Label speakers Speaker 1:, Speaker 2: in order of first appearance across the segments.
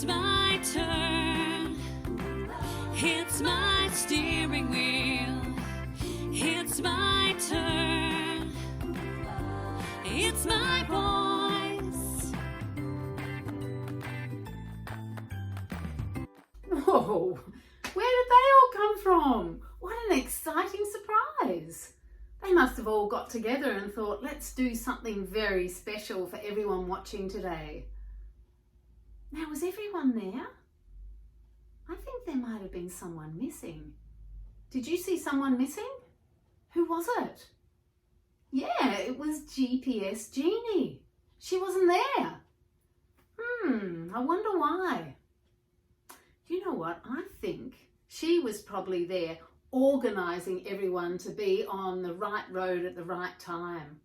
Speaker 1: It's my turn. It's my steering wheel. It's my turn. It's my voice.
Speaker 2: Whoa, where did they all come from? What an exciting surprise. They must have all got together and thought, let's do something very special for everyone watching today. Now, was everyone there? I think there might have been someone missing. Did you see someone missing? Who was it? Yeah, it was GPS Jeannie. She wasn't there. I wonder why. You know what? I think she was probably there organising everyone to be on the right road at the right time.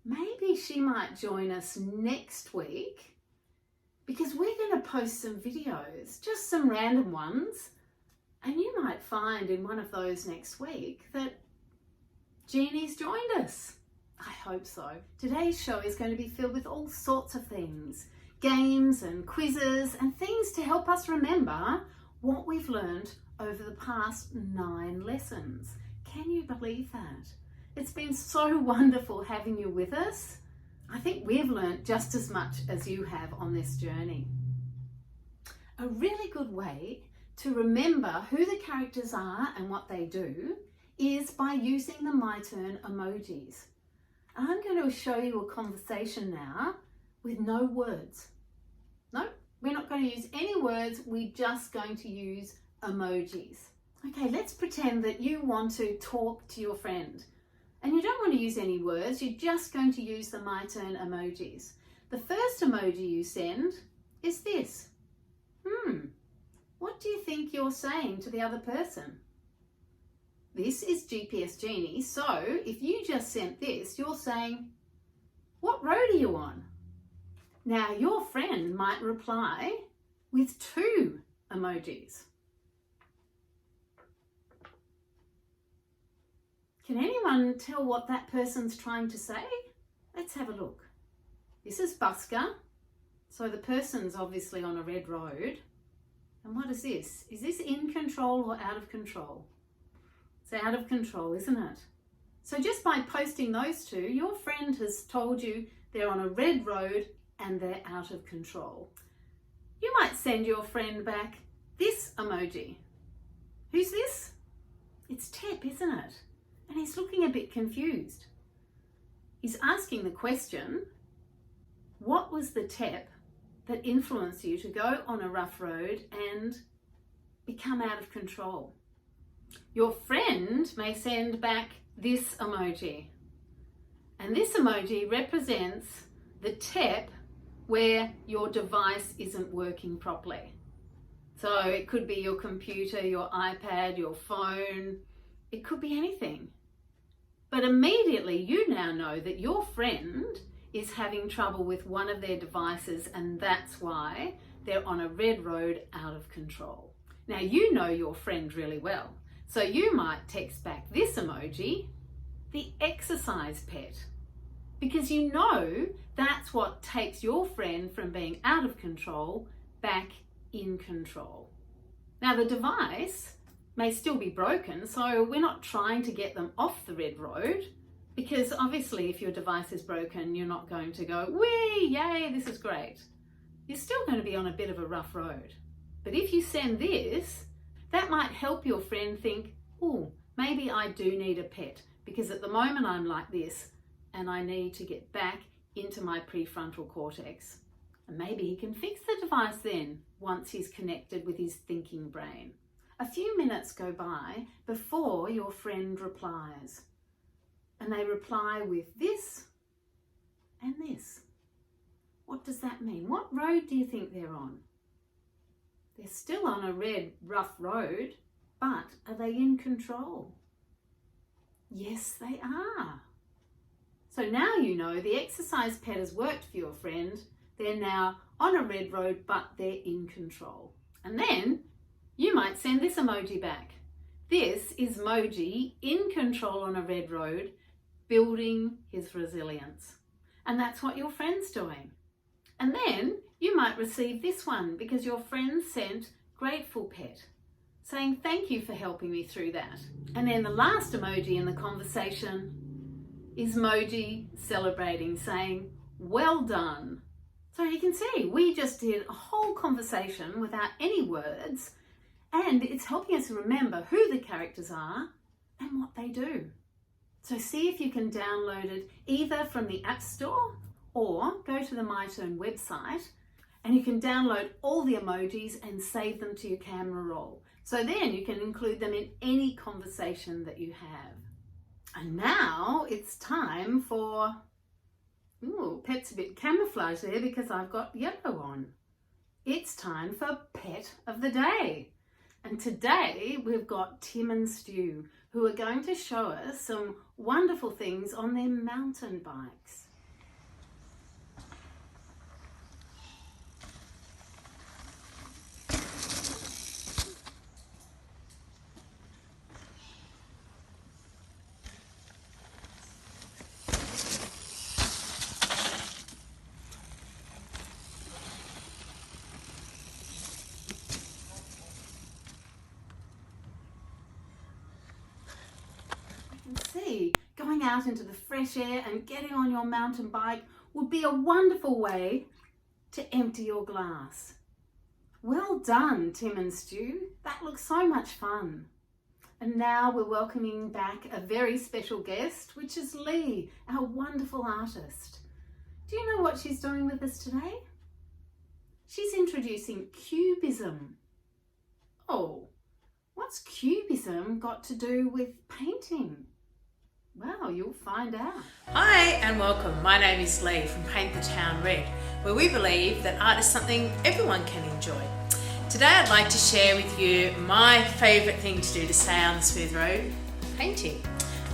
Speaker 2: Maybe she might join us next week because we're going to post some videos, just some random ones, and you might find in one of those next week that Jeannie's joined us. I hope so. Today's show is going to be filled with all sorts of things, games and quizzes and things to help us remember what we've learned over the past 9 lessons. Can you believe that? It's been so wonderful having you with us. I think we've learned just as much as you have on this journey. A really good way to remember who the characters are and what they do is by using the MYTERN emojis. I'm going to show you a conversation now with no words. No, we're not going to use any words, we're just going to use emojis. Okay, let's pretend that you want to talk to your friend and you don't want to use any words, you're just going to use the MYTERN emojis. The first emoji you send is this. What do you think you're saying to the other person? This is GPS Jeannie, so if you just sent this, you're saying, what road are you on? Now your friend might reply with 2 emojis. Can anyone tell what that person's trying to say? Let's have a look. This is Busker, so the person's obviously on a red road. And what is this? Is this in control or out of control? It's out of control, isn't it? So just by posting those 2, your friend has told you they're on a red road and they're out of control. You might send your friend back this emoji. Who's this? It's Tep, isn't it? And he's looking a bit confused. He's asking the question, what was the Tep that influenced you to go on a rough road and become out of control? Your friend may send back this emoji. And this emoji represents the Tep where your device isn't working properly. So it could be your computer, your iPad, your phone, it could be anything. But immediately you now know that your friend is having trouble with one of their devices and that's why they're on a red road out of control. Now you know your friend really well. So you might text back this emoji, the exercise pet, because you know that's what takes your friend from being out of control back in control. Now the device may still be broken, so we're not trying to get them off the red road, because obviously if your device is broken, you're not going to go, whee, yay, this is great. You're still going to be on a bit of a rough road. But if you send this, that might help your friend think, oh, maybe I do need a pet, because at the moment I'm like this and I need to get back into my prefrontal cortex. And maybe he can fix the device then once he's connected with his thinking brain. A few minutes go by before your friend replies. And they reply with this and this. What does that mean? What road do you think they're on? They're still on a red, rough road, but are they in control? Yes, they are. So now you know the exercise pet has worked for your friend. They're now on a red road, but they're in control. And then you might send this emoji back. This is Moji in control on a red road, building his resilience. And that's what your friend's doing. And then You might receive this one because your friend sent grateful pet, saying thank you for helping me through that. And then the last emoji in the conversation is emoji celebrating, saying well done. So you can see we just did a whole conversation without any words, and it's helping us remember who the characters are and what they do. So see if you can download it either from the App Store or go to the MYTERN website, and you can download all the emojis and save them to your camera roll. So then you can include them in any conversation that you have. And now it's time for, pet's a bit camouflaged there because I've got yellow on. It's time for Pet of the Day. And today we've got Tim and Stu, who are going to show us some wonderful things on their mountain bikes. See, going out into the fresh air and getting on your mountain bike would be a wonderful way to empty your glass. Well done, Tim and Stu. That looks so much fun. And now we're welcoming back a very special guest, which is Lee, our wonderful artist. Do you know what she's doing with us today? She's introducing Cubism. Oh, what's Cubism got to do with painting? Well, you'll find out.
Speaker 3: Hi and welcome. My name is Lee from Paint the Town Red, where we believe that art is something everyone can enjoy. Today I'd like to share with you my favourite thing to do to stay on the smooth road, painting.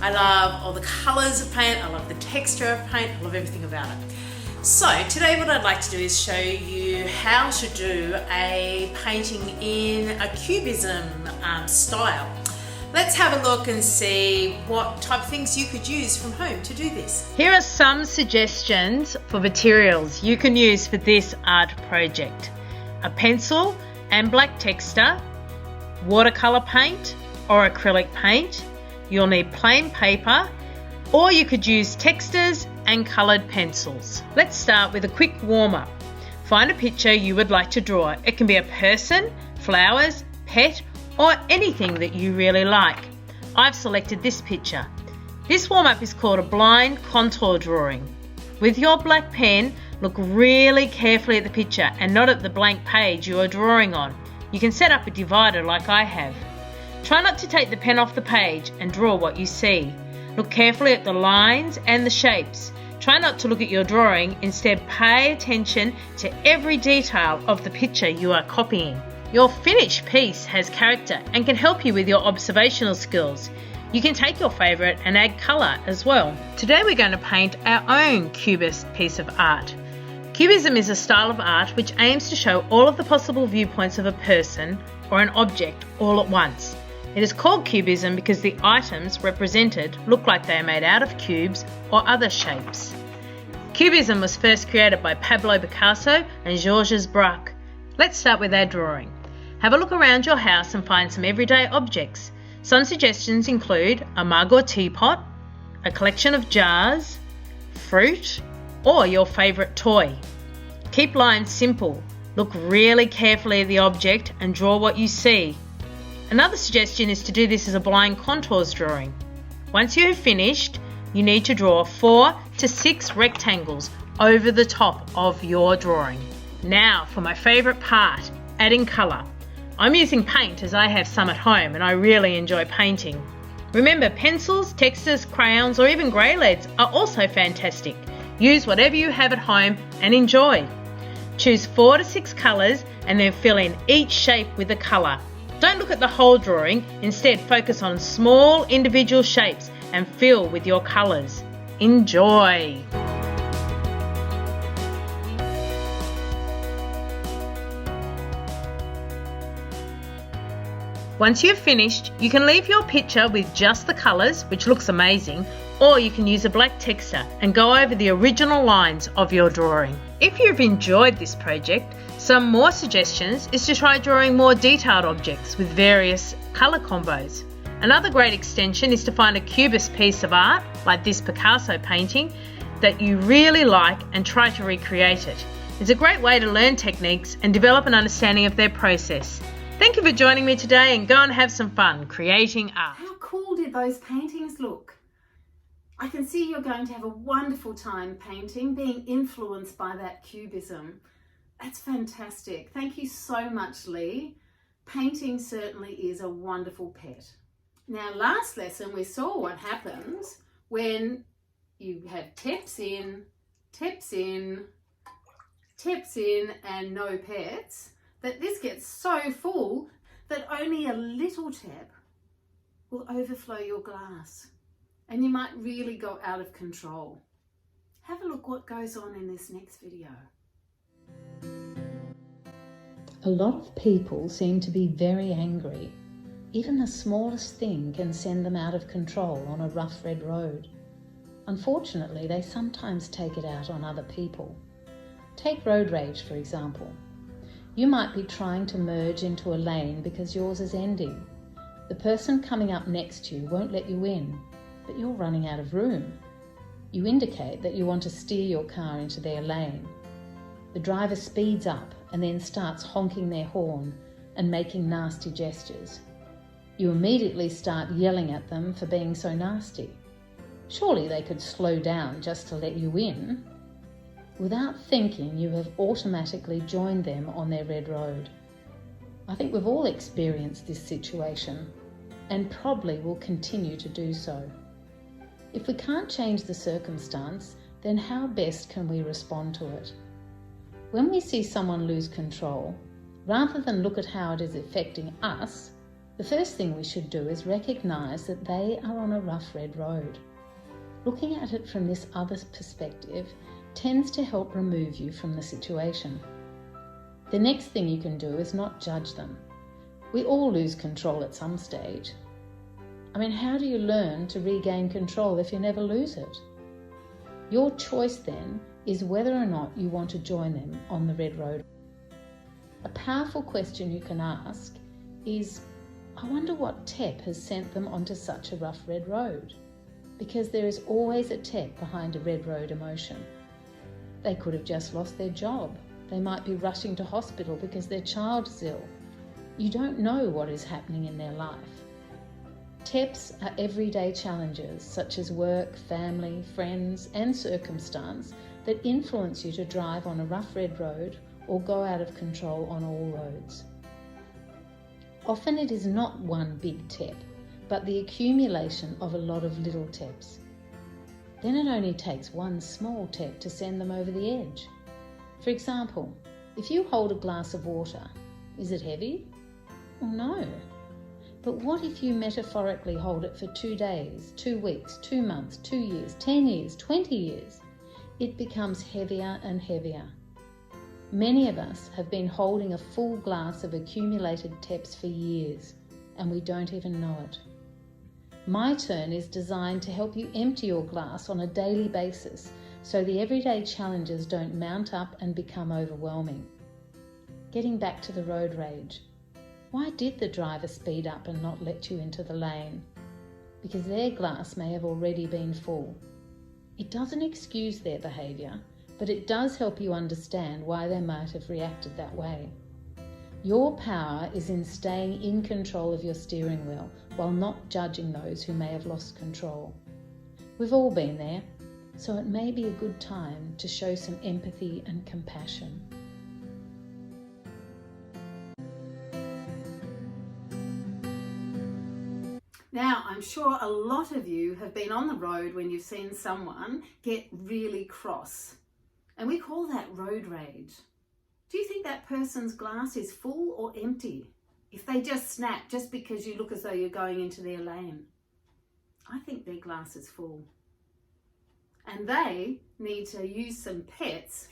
Speaker 3: I love all the colours of paint, I love the texture of paint, I love everything about it. So today what I'd like to do is show you how to do a painting in a Cubism style. Let's have a look and see what type of things you could use from home to do this. Here are some suggestions for materials you can use for this art project. A pencil and black texture, watercolour paint or acrylic paint. You'll need plain paper, or you could use textures and coloured pencils. Let's start with a quick warm-up. Find a picture you would like to draw. It can be a person, flowers, pet, or anything that you really like. I've selected this picture. This warm-up is called a blind contour drawing. With your black pen, look really carefully at the picture and not at the blank page you are drawing on. You can set up a divider like I have. Try not to take the pen off the page and draw what you see. Look carefully at the lines and the shapes. Try not to look at your drawing, instead pay attention to every detail of the picture you are copying. Your finished piece has character and can help you with your observational skills. You can take your favourite and add colour as well. Today we're going to paint our own Cubist piece of art. Cubism is a style of art which aims to show all of the possible viewpoints of a person or an object all at once. It is called Cubism because the items represented look like they are made out of cubes or other shapes. Cubism was first created by Pablo Picasso and Georges Braque. Let's start with our drawing. Have a look around your house and find some everyday objects. Some suggestions include a mug or teapot, a collection of jars, fruit, or your favourite toy. Keep lines simple. Look really carefully at the object and draw what you see. Another suggestion is to do this as a blind contours drawing. Once you have finished, you need to draw 4 to 6 rectangles over the top of your drawing. Now for my favourite part, adding colour. I'm using paint as I have some at home and I really enjoy painting. Remember, pencils, textures, crayons or even grey leads are also fantastic. Use whatever you have at home and enjoy. Choose 4 to 6 colours and then fill in each shape with a colour. Don't look at the whole drawing, instead focus on small individual shapes and fill with your colours. Enjoy! Once you've finished, you can leave your picture with just the colours, which looks amazing, or you can use a black texter and go over the original lines of your drawing. If you've enjoyed this project, some more suggestions is to try drawing more detailed objects with various colour combos. Another great extension is to find a cubist piece of art, like this Picasso painting, that you really like and try to recreate it. It's a great way to learn techniques and develop an understanding of their process. Thank you for joining me today, and go and have some fun creating art.
Speaker 2: How cool did those paintings look? I can see you're going to have a wonderful time painting, being influenced by that cubism. That's fantastic. Thank you so much, Lee. Painting certainly is a wonderful pet. Now, last lesson we saw what happens when you have taps in, and no pets, that this gets so full that only a little tap will overflow your glass and you might really go out of control. Have a look what goes on in this next video.
Speaker 4: A lot of people seem to be very angry. Even the smallest thing can send them out of control on a rough red road. Unfortunately, they sometimes take it out on other people. Take road rage, for example. You might be trying to merge into a lane because yours is ending. The person coming up next to you won't let you in, but you're running out of room. You indicate that you want to steer your car into their lane. The driver speeds up and then starts honking their horn and making nasty gestures. You immediately start yelling at them for being so nasty. Surely they could slow down just to let you in. Without thinking, you have automatically joined them on their red road. I think we've all experienced this situation and probably will continue to do so. If we can't change the circumstance, then how best can we respond to it? When we see someone lose control, rather than look at how it is affecting us, the first thing we should do is recognise that they are on a rough red road. Looking at it from this other's perspective tends to help remove you from the situation. The next thing you can do is not judge them. We all lose control at some stage. How do you learn to regain control if you never lose it? Your choice then is whether or not you want to join them on the red road. A powerful question you can ask is, I wonder what TEP has sent them onto such a rough red road? Because there is always a TEP behind a red road emotion. They could have just lost their job. They might be rushing to hospital because their child is ill. You don't know what is happening in their life. TEPs are everyday challenges such as work, family, friends and circumstance that influence you to drive on a rough red road or go out of control on all roads. Often it is not one big TEP, but the accumulation of a lot of little TEPs. Then it only takes one small TEP to send them over the edge. For example, if you hold a glass of water, is it heavy? Well, no. But what if you metaphorically hold it for 2 days, 2 weeks, 2 months, 2 years, 10 years, 20 years? It becomes heavier and heavier. Many of us have been holding a full glass of accumulated TEPs for years, and we don't even know it. MYTERN is designed to help you empty your glass on a daily basis so the everyday challenges don't mount up and become overwhelming. Getting back to the road rage. Why did the driver speed up and not let you into the lane? Because their glass may have already been full. It doesn't excuse their behaviour, but it does help you understand why they might have reacted that way. Your power is in staying in control of your steering wheel while not judging those who may have lost control. We've all been there, so it may be a good time to show some empathy and compassion.
Speaker 2: Now, I'm sure a lot of you have been on the road when you've seen someone get really cross, and we call that road rage. Do you think that person's glass is full or empty? If they just snap just because you look as though you're going into their lane, I think their glass is full. And they need to use some pets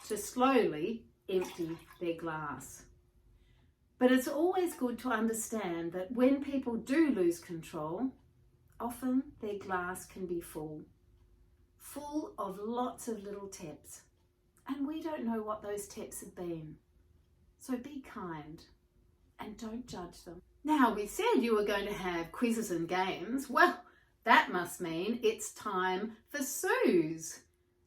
Speaker 2: to slowly empty their glass. But it's always good to understand that when people do lose control, often their glass can be full of lots of little taps, and we don't know what those taps have been. So be kind and don't judge them. Now, we said you were going to have quizzes and games. Well, that must mean it's time for Sue's.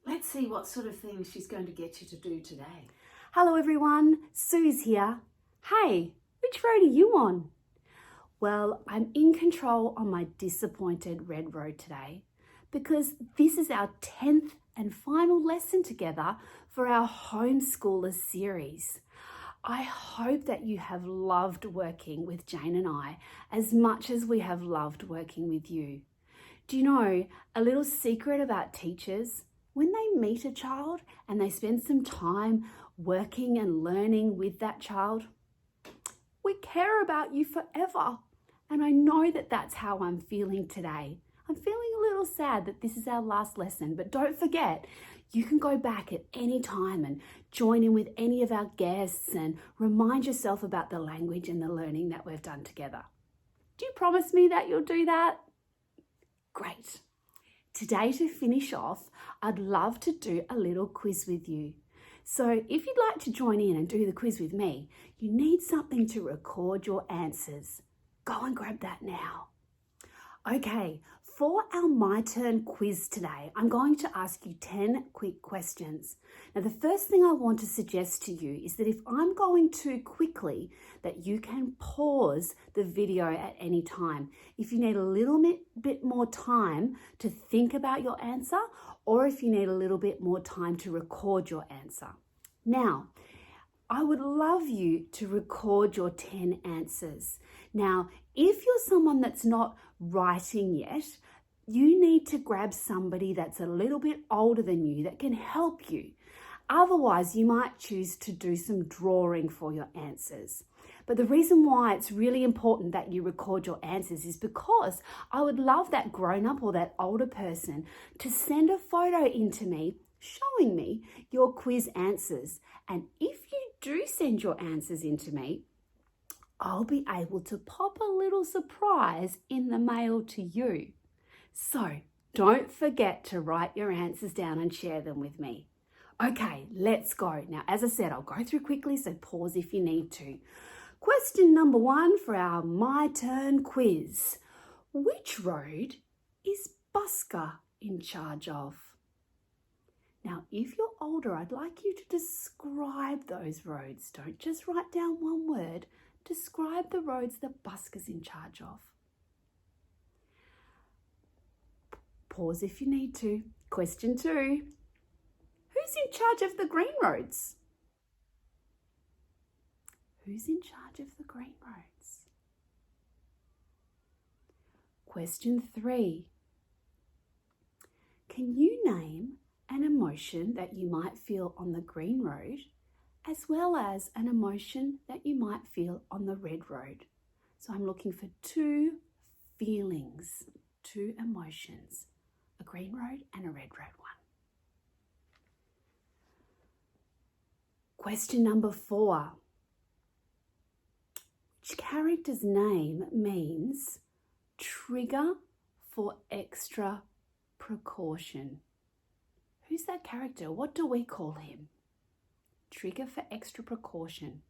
Speaker 2: Let's see what sort of things she's going to get you to do today.
Speaker 5: Hello everyone, Sue's here. Hey, which road are you on? Well, I'm in control on my disappointed red road today because this is our 10th and final lesson together for our Homeschoolers series. I hope that you have loved working with Jane and I as much as we have loved working with you. Do you know a little secret about teachers? When they meet a child and they spend some time working and learning with that child, we care about you forever. And I know that that's how I'm feeling today. I'm feeling a little sad that this is our last lesson, but don't forget, you can go back at any time and join in with any of our guests and remind yourself about the language and the learning that we've done together. Do you promise me that you'll do that? Great. Today, to finish off, I'd love to do a little quiz with you. So if you'd like to join in and do the quiz with me, you need something to record your answers. Go and grab that now. Okay, for our MYTERN quiz today, I'm going to ask you 10 quick questions. Now, the first thing I want to suggest to you is that if I'm going too quickly, that you can pause the video at any time. If you need a little bit more time to think about your answer, or if you need a little bit more time to record your answer. Now, I would love you to record your 10 answers. Now, if you're someone that's not writing yet, you need to grab somebody that's a little bit older than you that can help you. Otherwise, you might choose to do some drawing for your answers. But the reason why it's really important that you record your answers is because I would love that grown-up or that older person to send a photo in to me showing me your quiz answers. And if you do send your answers in to me, I'll be able to pop a little surprise in the mail to you. So don't forget to write your answers down and share them with me. Okay, let's go. Now, as I said, I'll go through quickly, so pause if you need to. Question number 1 for our MYTERN quiz. Which road is Busker in charge of? Now, if you're older, I'd like you to describe those roads. Don't just write down one word. Describe the roads that Busker's in charge of. Pause if you need to. Question 2. Who's in charge of the green roads? Who's in charge of the green roads? Question 3. Can you name an emotion that you might feel on the green road, as well as an emotion that you might feel on the red road? So I'm looking for 2 feelings, 2 emotions, a green road and a red road one. Question number 4. Which character's name means trigger for extra precaution? Who's that character? What do we call him? Trigger for extra precaution.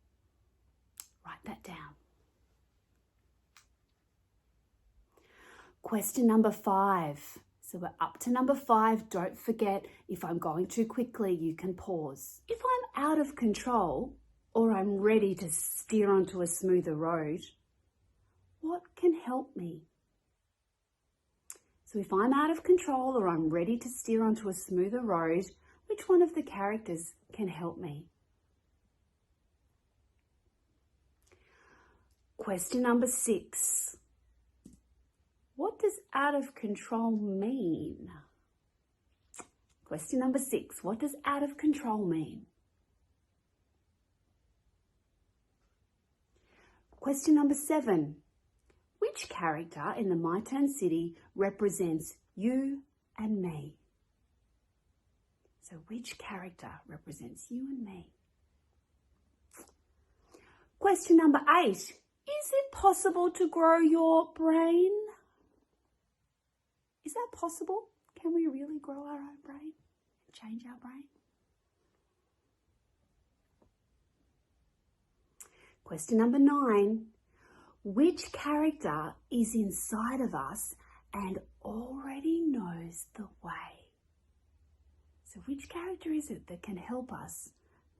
Speaker 5: Write that down. Question number 5. So we're up to number 5. Don't forget, if I'm going too quickly, you can pause. If I'm out of control or I'm ready to steer onto a smoother road, what can help me? So if I'm out of control or I'm ready to steer onto a smoother road, which one of the characters can help me? Question number 6. What does out of control mean? Question number 6. What does out of control mean? Question number 7. Which character in the MYTERN city represents you and me? So which character represents you and me? Question number 8. Is it possible to grow your brain? Is that possible? Can we really grow our own brain and change our brain? Question number 9. Which character is inside of us and already knows the way? So which character is it that can help us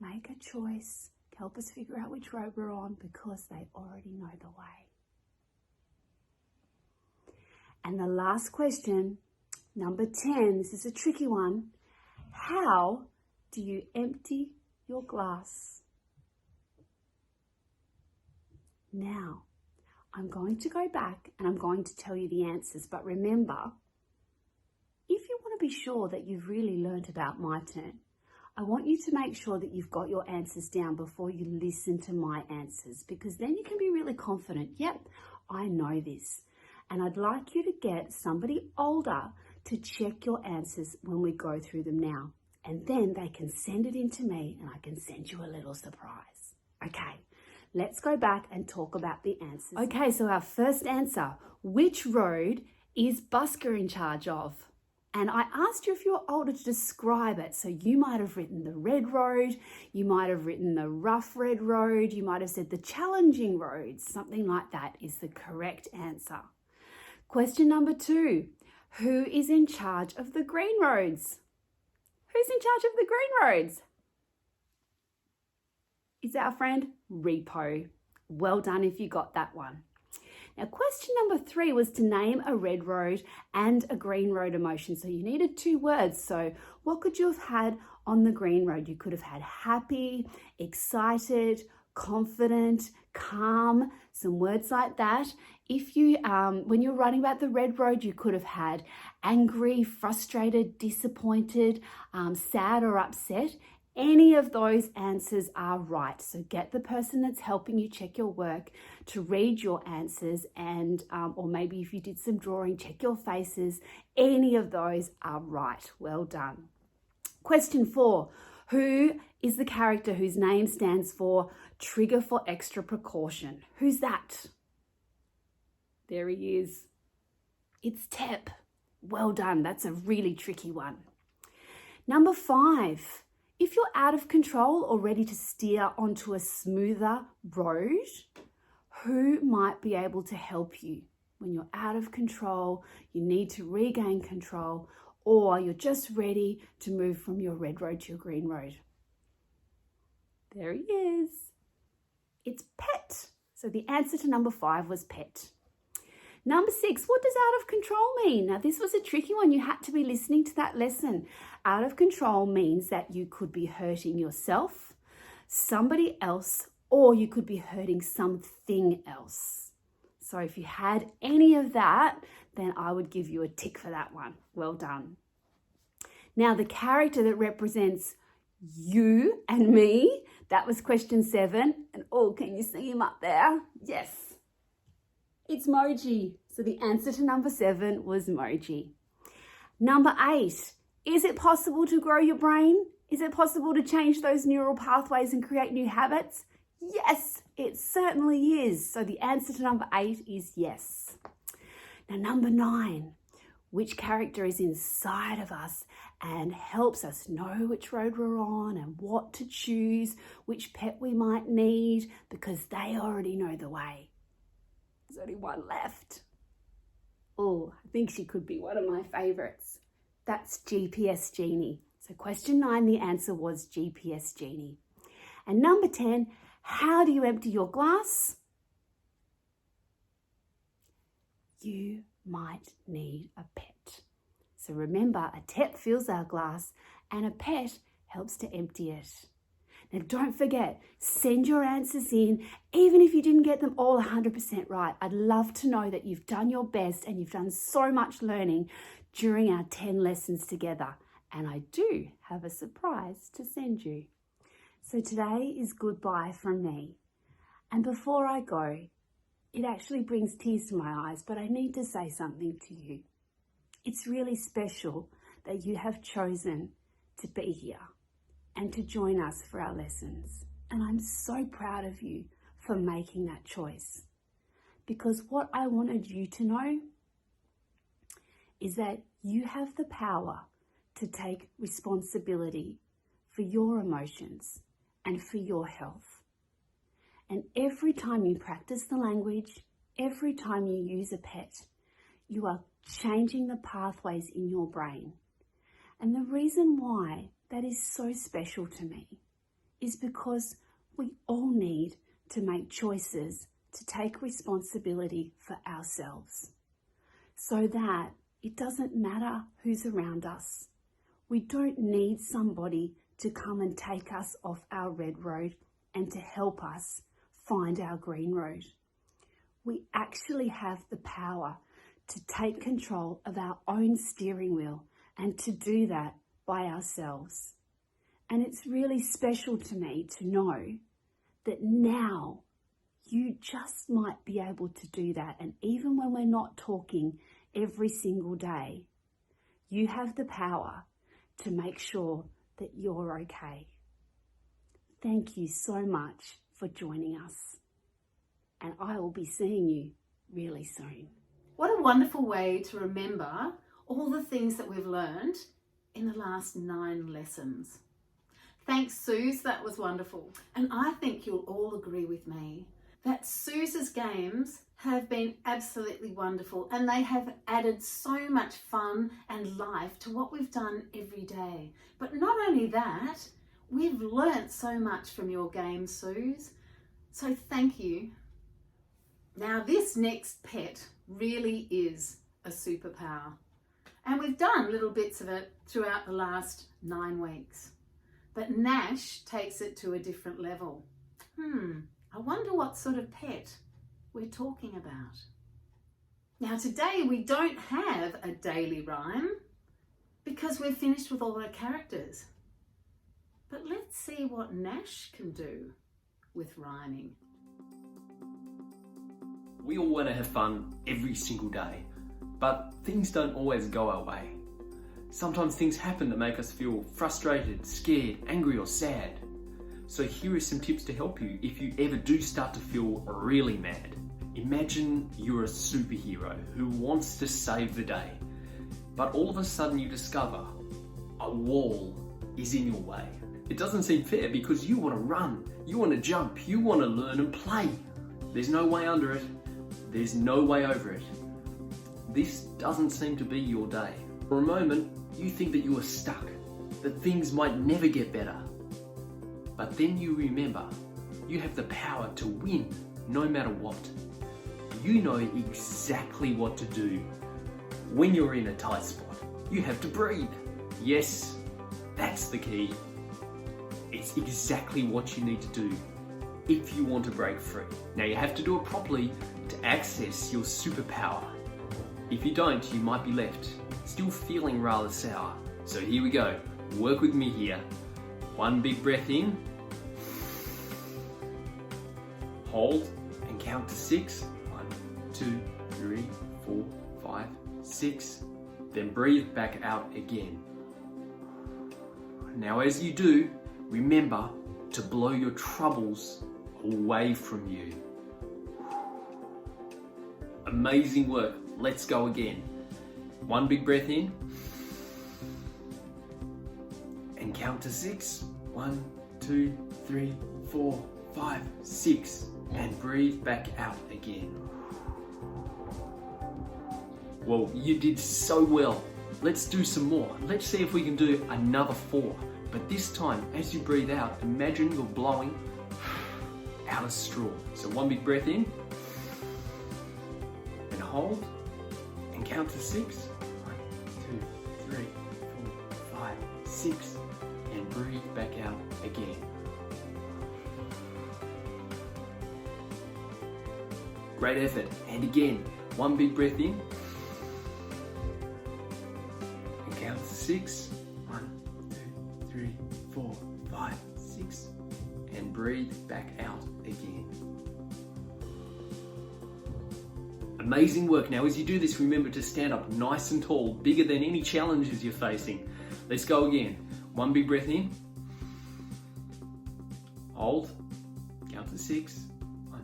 Speaker 5: make a choice, help us figure out which road we're on because they already know the way? And the last question, number 10, this is a tricky one. How do you empty your glass? Now, I'm going to go back and I'm going to tell you the answers, but remember, if you want to be sure that you've really learnt about MYTERN, I want you to make sure that you've got your answers down before you listen to my answers, because then you can be really confident. Yep, I know this. And I'd like you to get somebody older to check your answers when we go through them now. And then they can send it in to me and I can send you a little surprise. Okay, let's go back and talk about the answers. Okay, so our first answer, which road is Busker in charge of? And I asked you if you're older to describe it. So you might have written the red road, you might have written the rough red road, you might have said the challenging road. Something like that is the correct answer. Question number 2, who is in charge of the green roads? Who's in charge of the green roads? It's our friend Repo. Well done if you got that one. Now, question number 3 was to name a red road and a green road emotion. So you needed 2 words. So what could you have had on the green road? You could have had happy, excited, confident, calm, some words like that. If you, when you're writing about the red road, you could have had angry, frustrated, disappointed, sad or upset. Any of those answers are right. So get the person that's helping you check your work to read your answers, and or maybe if you did some drawing, check your faces. Any of those are right. Well done. Question 4. Who is the character whose name stands for trigger for extra precaution? Who's that? There he is. It's Tep. Well done. That's a really tricky one. Number 5. If you're out of control or ready to steer onto a smoother road, who might be able to help you? When you're out of control, you need to regain control, or you're just ready to move from your red road to your green road. There he is. It's Pet. So the answer to number 5 was Pet. Number 6, what does out of control mean? Now, this was a tricky one. You had to be listening to that lesson. Out of control means that you could be hurting yourself, somebody else, or you could be hurting something else. So if you had any of that, then I would give you a tick for that one. Well done. Now, the character that represents you and me, that was question 7. And oh, can you see him up there? Yes. It's Moji. So the answer to number 7 was Moji. Number 8, is it possible to grow your brain? Is it possible to change those neural pathways and create new habits? Yes, it certainly is. So the answer to number 8 is yes. Now, number 9, which character is inside of us and helps us know which road we're on and what to choose, which pet we might need, because they already know the way. There's only one left. Oh, I think she could be one of my favourites. That's GPS Genie. So question 9, the answer was GPS Genie. And number 10, how do you empty your glass? You might need a pet. So remember, a Tep fills our glass and a pet helps to empty it. Now, don't forget, send your answers in, even if you didn't get them all 100% right. I'd love to know that you've done your best and you've done so much learning during our 10 lessons together. And I do have a surprise to send you. So today is goodbye from me. And before I go, it actually brings tears to my eyes, but I need to say something to you. It's really special that you have chosen to be here and to join us for our lessons. And I'm so proud of you for making that choice. Because what I wanted you to know is that you have the power to take responsibility for your emotions and for your health. And every time you practice the language, every time you use a pet, you are changing the pathways in your brain. And the reason why that is so special to me is because we all need to make choices to take responsibility for ourselves, so that it doesn't matter who's around us. We don't need somebody to come and take us off our red road and to help us find our green road. We actually have the power to take control of our own steering wheel and to do that by ourselves. And it's really special to me to know that now you just might be able to do that. And even when we're not talking every single day, you have the power to make sure that you're okay. Thank you so much for joining us. And I will be seeing you really soon.
Speaker 2: What a wonderful way to remember all the things that we've learned in the last 9 lessons. Thanks, Suze, that was wonderful. And I think you'll all agree with me that Suze's games have been absolutely wonderful, and they have added so much fun and life to what we've done every day. But not only that, we've learnt so much from your games, Suze. So thank you. Now this next pet really is a superpower. And we've done little bits of it throughout the last 9 weeks. But Nash takes it to a different level. I wonder what sort of pet we're talking about. Now today we don't have a daily rhyme because we're finished with all our characters. But let's see what Nash can do with rhyming.
Speaker 6: We all want to have fun every single day, but things don't always go our way. Sometimes things happen that make us feel frustrated, scared, angry or sad. So here are some tips to help you if you ever do start to feel really mad. Imagine you're a superhero who wants to save the day, but all of a sudden you discover a wall is in your way. It doesn't seem fair because you want to run, you want to jump, you want to learn and play. There's no way under it, there's no way over it. This doesn't seem to be your day. For a moment, you think that you are stuck, that things might never get better. But then you remember, you have the power to win no matter what. You know exactly what to do when you're in a tight spot. You have to breathe. Yes, that's the key. It's exactly what you need to do if you want to break free. Now you have to do it properly to access your superpower. If you don't, you might be left still feeling rather sour. So here we go. Work with me here. 1 big breath in. Hold and count to 6. 1, 2, 3, 4, 5, 6. Then breathe back out again. Now as you do, remember to blow your troubles away from you. Amazing work. Let's go again. 1 big breath in. And count to 6. 1, 2, 3, 4, 5, 6. And breathe back out again. Well, you did so well. Let's do some more. Let's see if we can do another 4. But this time, as you breathe out, imagine you're blowing out a straw. So 1 big breath in. And hold. And count to 6. 1, 2, 3, 4, 5, 6. And breathe back out again. Great effort. And again, 1 big breath in. And count to 6. 1, 2, 3, 4, 5, 6. And breathe back out again. Amazing work. Now as you do this, remember to stand up nice and tall, bigger than any challenges you're facing. Let's go again. 1 big breath in. Hold. Count to 6. 1,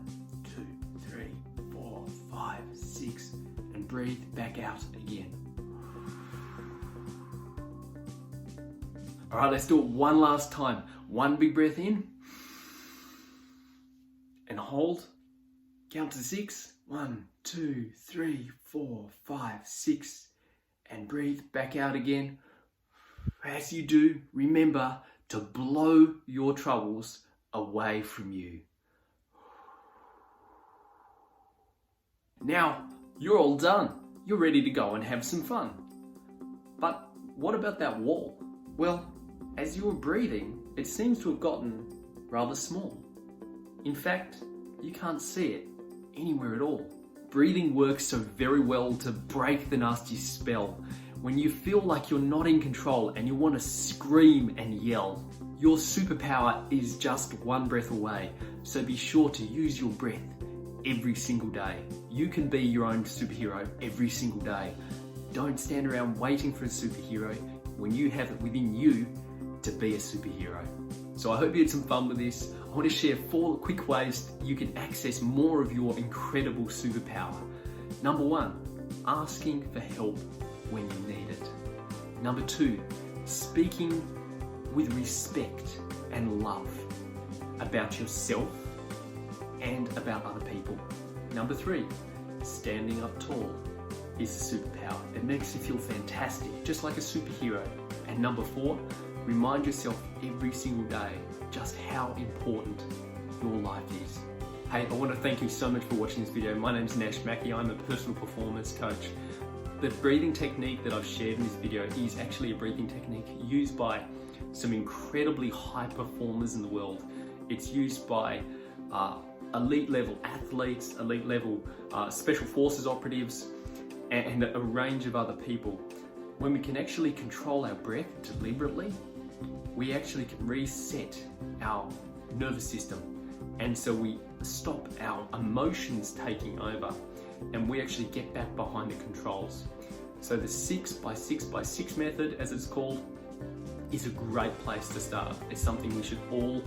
Speaker 6: 2, 3, 4, 5, 6. And breathe back out again. All right, let's do it one last time. One big breath in and hold. Count to 6. 1, 2, 3, 4, 5, 6. And breathe back out again. As you do, remember to blow your troubles away from you. Now, you're all done. You're ready to go and have some fun. But what about that wall? Well, as you were breathing, it seems to have gotten rather small. In fact, you can't see it anywhere at all. Breathing works so very well to break the nasty spell. When you feel like you're not in control and you want to scream and yell, your superpower is just one breath away. So be sure to use your breath every single day. You can be your own superhero every single day. Don't stand around waiting for a superhero when you have it within you to be a superhero. So I hope you had some fun with this. I want to share 4 quick ways you can access more of your incredible superpower. Number 1, asking for help when you need it. Number 2, speaking with respect and love about yourself and about other people. Number 3, standing up tall is a superpower. It makes you feel fantastic, just like a superhero. And number 4, remind yourself every single day just how important your life is. Hey, I want to thank you so much for watching this video. My name is Nash Mackey. I'm a personal performance coach. The breathing technique that I've shared in this video is actually a breathing technique used by some incredibly high performers in the world. It's used by elite level athletes, elite level special forces operatives, and a range of other people. When we can actually control our breath deliberately, we actually can reset our nervous system. And so we stop our emotions taking over and we actually get back behind the controls. So the 6x6x6 method, as it's called, is a great place to start. It's something we should all,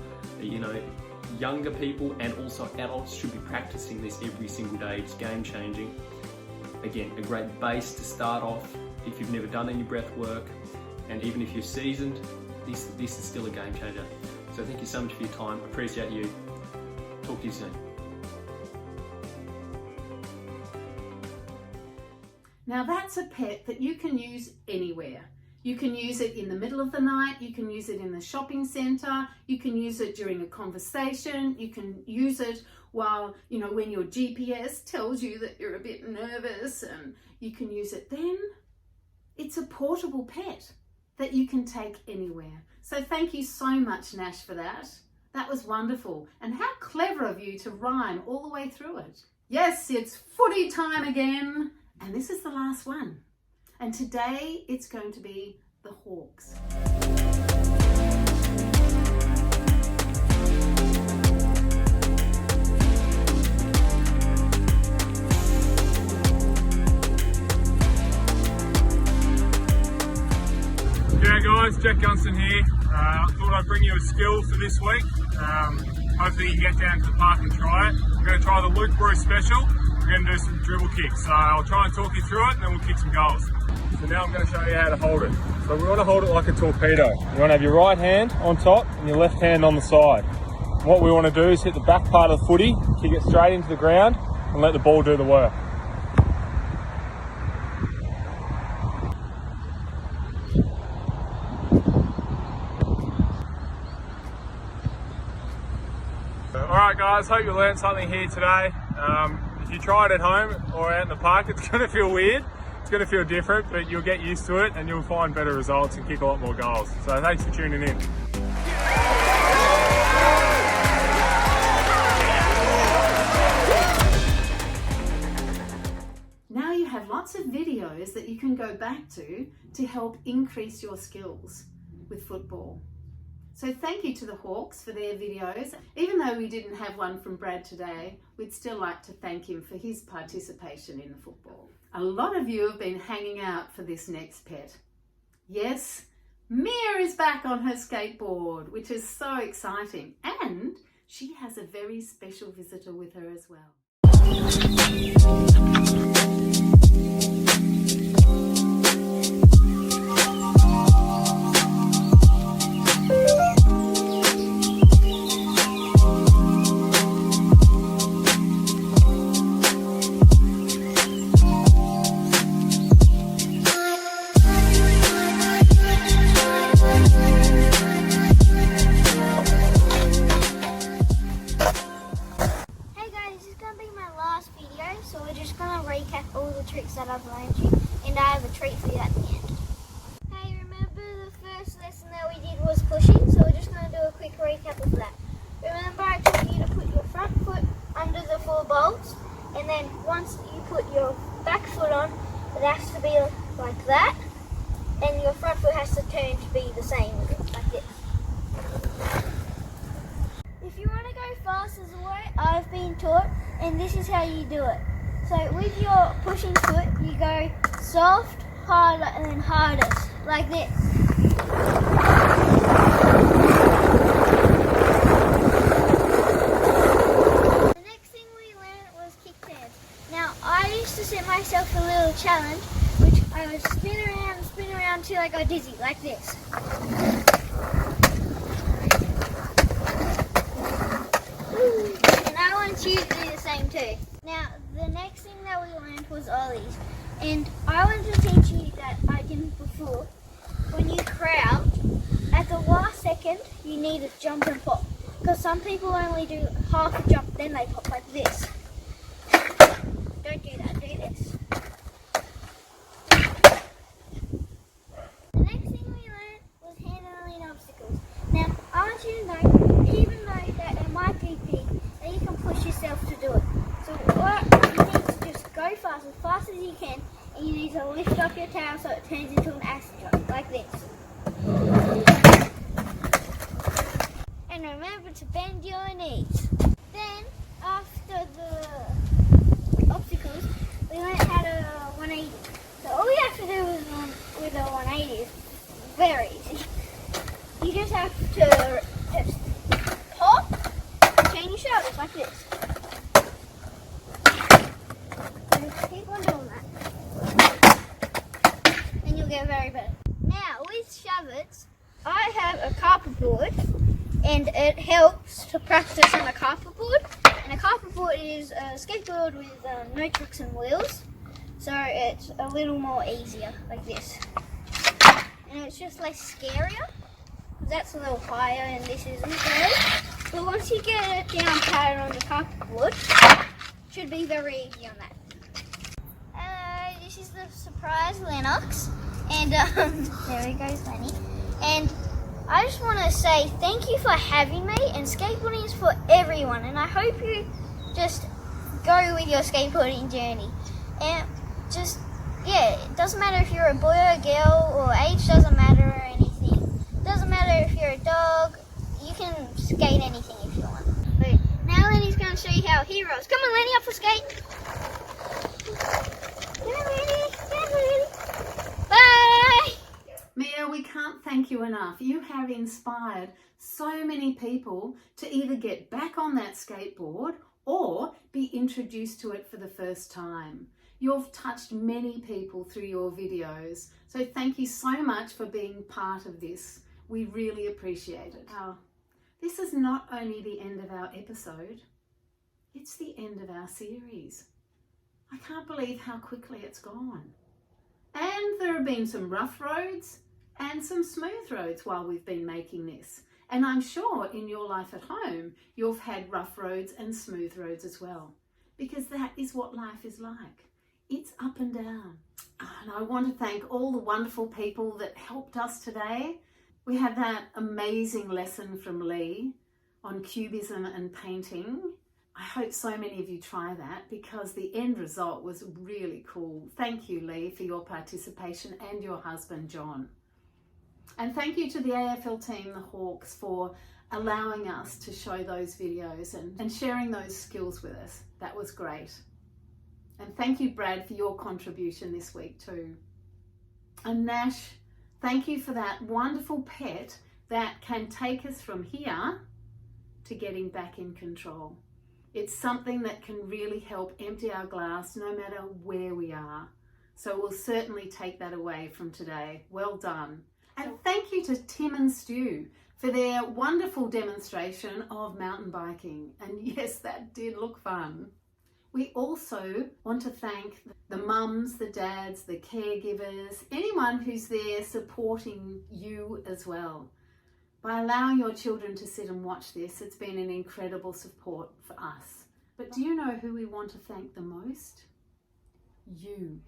Speaker 6: younger people and also adults should be practicing this every single day. It's game changing. Again, a great base to start off if you've never done any breath work, and even if you're seasoned, this is still a game changer. So thank you so much for your time. Appreciate you. Talk to you soon.
Speaker 2: Now that's a pet that you can use anywhere. You can use it in the middle of the night, you can use it in the shopping centre, you can use it during a conversation, you can use it while, when your GPS tells you that you're a bit nervous, and you can use it then. It's a portable pet that you can take anywhere. So thank you so much, Nash, for that. That was wonderful. And how clever of you to rhyme all the way through it. Yes, it's footy time again. And this is the last one. And today it's going to be the Hawks.
Speaker 7: G'day guys, Jack Gunston here. I thought I'd bring you a skill for this week. Hopefully you can get down to the park and try it. We're going to try the Luke Bruce special. We're going to do some dribble kicks. So I'll try and talk you through it and then we'll kick some goals. So now I'm going to show you how to hold it. So we want to hold it like a torpedo. You want to have your right hand on top and your left hand on the side. And what we want to do is hit the back part of the footy, kick it straight into the ground and let the ball do the work. Alright guys, hope you learned something here today. If you try it at home or out in the park, it's going to feel weird, it's going to feel different, but you'll get used to it and you'll find better results and kick a lot more goals. So thanks for tuning in.
Speaker 2: Now you have lots of videos that you can go back to help increase your skills with football. So thank you to the Hawks for their videos. Even though we didn't have one from Brad today, we'd still like to thank him for his participation in the football. A lot of you have been hanging out for this next pet. Yes, Mia is back on her skateboard, which is so exciting. And she has a very special visitor with her as well.
Speaker 8: be my last video, so we're just going to recap all the tricks that I've learned you, and I have a treat for you at the end. Hey, remember the first lesson that we did was pushing, so we're just going to do a quick recap of that. Remember I told you to put your front foot under the 4 bolts, and then once you put your back foot on, it has to be like that, and your front foot has to turn to be the same, like this. If you want to go fast as a way I've been taught, and this is how you do it. So with your pushing foot, you go soft, harder, and then hardest, like this. The next thing we learned was kick turns. Now I used to set myself a little challenge, which I would spin around until I got dizzy, like this. And I want you to do the same too. Now, the next thing that we learned was ollies. And I wanted to teach you that I didn't before. When you crouch, at the last second, you need to jump and pop. Because some people only do half a jump, then they pop like this. Don't do that, do this. The next thing we learned was handling obstacles. Now, I want you to know, even though that it might be big, that you can push yourself to do it. So what you need to just go fast as you can, and you need to lift up your tail so it turns into an acid drop, like this. And remember to bend your knees. Then, after the obstacles, we learned how to 180. So all you have to do with a 180 is very easy. You just have to just pop and turn your shoulders like this. So keep on doing that. And you'll get very better. Now with shovels, I have a carpet board, and it helps to practice on a carpet board. And a carpet board is a skateboard with no trucks and wheels. So it's a little more easier, like this. And it's just less scarier. That's a little higher and this isn't really. But once you get it down patted on the carpet board, it should be very easy on that. This is the surprise Lennox, and there he goes, Lenny. And I just want to say thank you for having me, and skateboarding is for everyone, and I hope you just go with your skateboarding journey. And just, yeah, it doesn't matter if you're a boy or a girl, or age doesn't matter or anything. Doesn't matter if you're a dog, you can skate anything if you want. But now Lenny's going to show you how he rolls. Come on Lenny, up for skate. Get ready. Bye.
Speaker 2: Mia, we can't thank you enough. You have inspired so many people to either get back on that skateboard or be introduced to it for the first time. You've touched many people through your videos, so thank you so much for being part of this. We really appreciate it. This is not only the end of our episode, it's the end of our series. I can't believe how quickly it's gone. And there have been some rough roads and some smooth roads while we've been making this. And I'm sure in your life at home, you've had rough roads and smooth roads as well, because that is what life is like. It's up and down. And I want to thank all the wonderful people that helped us today. We had that amazing lesson from Lee on cubism and painting. I hope so many of you try that, because the end result was really cool. Thank you, Lee, for your participation, and your husband, John. And thank you to the AFL team, the Hawks, for allowing us to show those videos and sharing those skills with us. That was great. And thank you, Brad, for your contribution this week too. And Nash, thank you for that wonderful pet that can take us from here to getting back in control. It's something that can really help empty our glass no matter where we are. So we'll certainly take that away from today. Well done. And thank you to Tim and Stu for their wonderful demonstration of mountain biking. And yes, that did look fun. We also want to thank the mums, the dads, the caregivers, anyone who's there supporting you as well. By allowing your children to sit and watch this, it's been an incredible support for us. But do you know who we want to thank the most? You.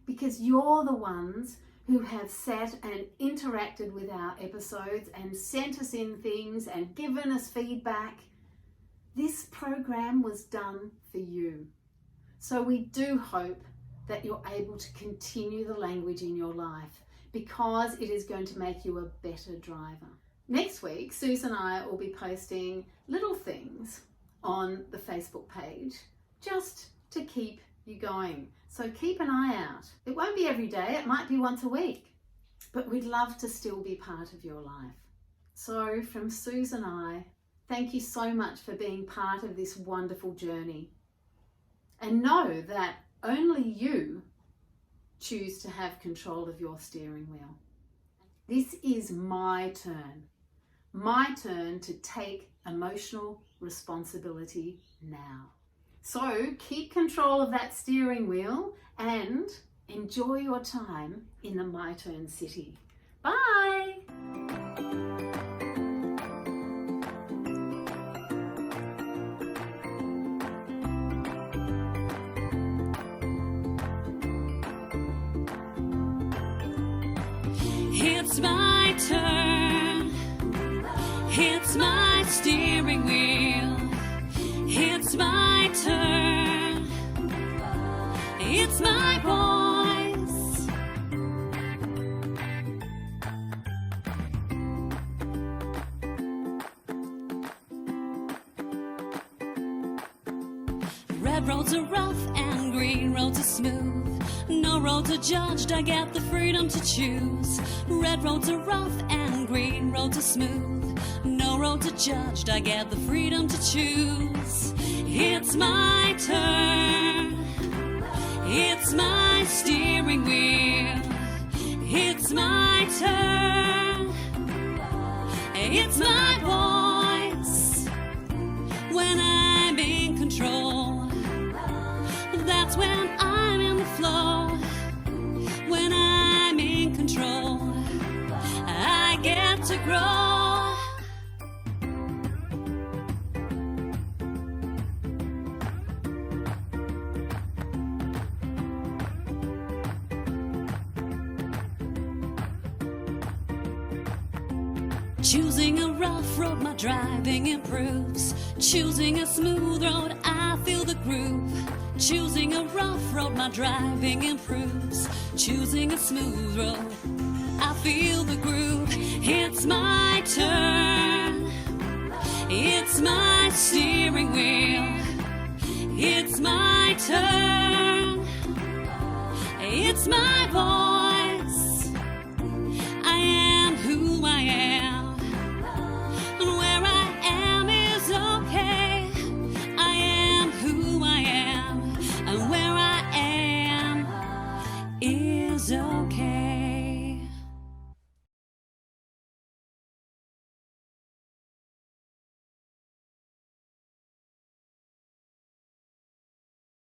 Speaker 2: Because you're the ones who have sat and interacted with our episodes and sent us in things and given us feedback. This program was done for you. So we do hope that you're able to continue the language in your life, because it is going to make you a better driver. Next week, Suze and I will be posting little things on the Facebook page just to keep you going. So keep an eye out. It won't be every day, it might be once a week, but we'd love to still be part of your life. So from Suze and I, thank you so much for being part of this wonderful journey. And know that only you choose to have control of your steering wheel. This is my turn to take emotional responsibility now. So keep control of that steering wheel and enjoy your time in the MYTERN city. Bye!
Speaker 1: It's my turn. It's my steering wheel. It's my turn. It's my voice. Red roads are rough and green roads are smooth. No roads are judged, I get the freedom to choose. Red roads are rough and green roads are smooth. No roads are judged, I get the freedom to choose. It's my turn. It's my steering wheel. It's my turn. It's my voice. When I'm in control, that's when I'm in the flow. When I'm in control, I get to grow. Choosing a rough road, my driving improves. Choosing a smooth road, I feel the groove. Choosing a rough road, my driving improves. Choosing a smooth road, I feel the groove. It's my turn. It's my steering wheel. It's my turn. It's my voice. I am who I am. And where I am is okay. I am who I am. And where I am is okay.